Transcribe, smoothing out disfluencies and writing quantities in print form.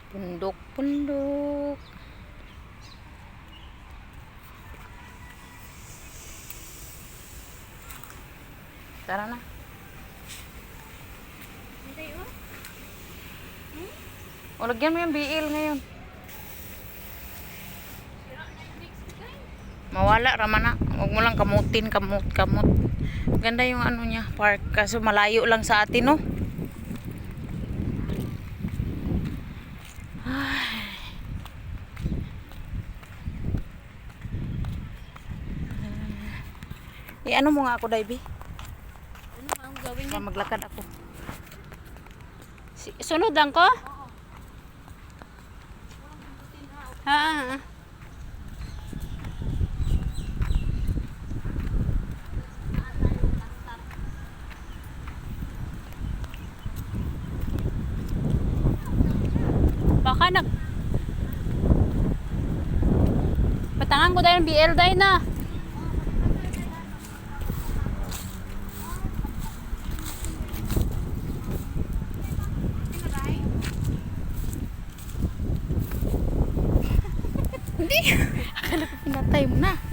Pundok-pundok. Tara na. O, lagyan mo yung BL ngayon. Mawala, rama na. Huwag mo lang kamutin, kamut. Ganda yung ano niya, park. Kaso malayo lang sa atin, no? Ano mo nga ako, Daibi? Ano ang gawin niya? Maglakad ako. Sunod lang ko? Ha. Baka patangan ko dahil BL dahil na. Hindi. Akala ko pinatay mo na.